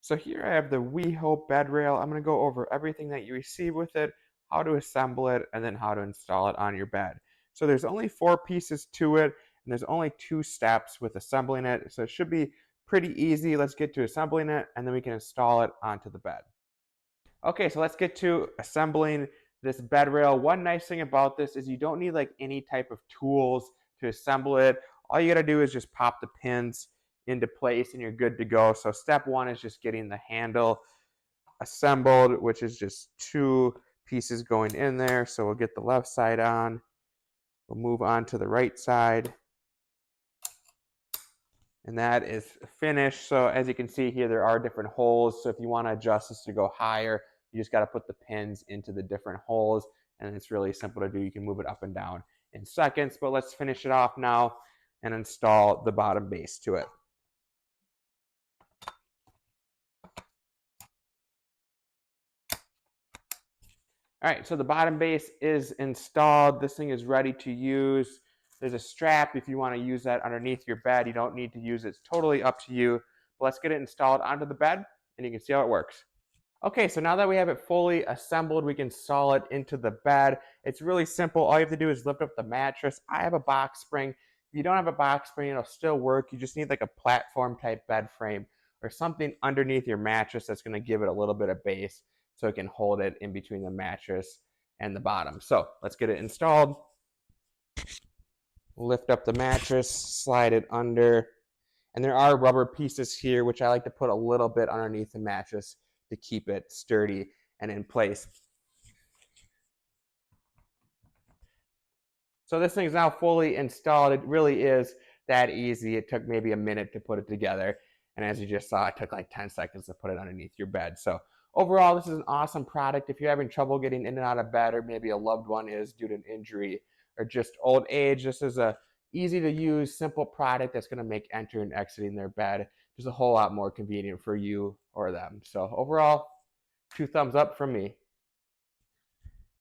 So here I have the WeHwupe bed rail. I'm going to go over everything that you receive with it, how to assemble it, and then how to install it on your bed. So there's only 4 pieces to it, and there's only 2 steps with assembling it. So it should be pretty easy. Let's get to assembling it, and then we can install it onto the bed. Okay, so let's get to assembling this bed rail. One nice thing about this is you don't need like any type of tools to assemble it. All you gotta do is just pop the pins into place and you're good to go. So step one is just getting the handle assembled, which is just 2 pieces going in there. So we'll get the left side on. We'll move on to the right side. And that is finished. So as you can see here, there are different holes. So if you want to adjust this to go higher, you just got to put the pins into the different holes, and it's really simple to do. You can move it up and down in seconds, but let's finish it off now and install the bottom base to it. All right, so the bottom base is installed. This thing is ready to use. There's a strap if you want to use that underneath your bed. You don't need to use it. It's totally up to you. But let's get it installed onto the bed, and you can see how it works. Okay, so now that we have it fully assembled, we can install it into the bed. It's really simple. All you have to do is lift up the mattress. I have a box spring. If you don't have a box spring, it'll still work. You just need like a platform type bed frame or something underneath your mattress that's going to give it a little bit of base so it can hold it in between the mattress and the bottom. So let's get it installed. Lift up the mattress, slide it under, and there are rubber pieces here, which I like to put a little bit underneath the mattress to keep it sturdy and in place. So this thing is now fully installed. It really is that easy. It took maybe a minute to put it together. And as you just saw, it took like 10 seconds to put it underneath your bed. So overall, this is an awesome product. If you're having trouble getting in and out of bed, or maybe a loved one is due to an injury or just old age, this is a easy to use, simple product that's going to make entering and exiting their bed just a whole lot more convenient for you or them. So overall, 2 thumbs up from me.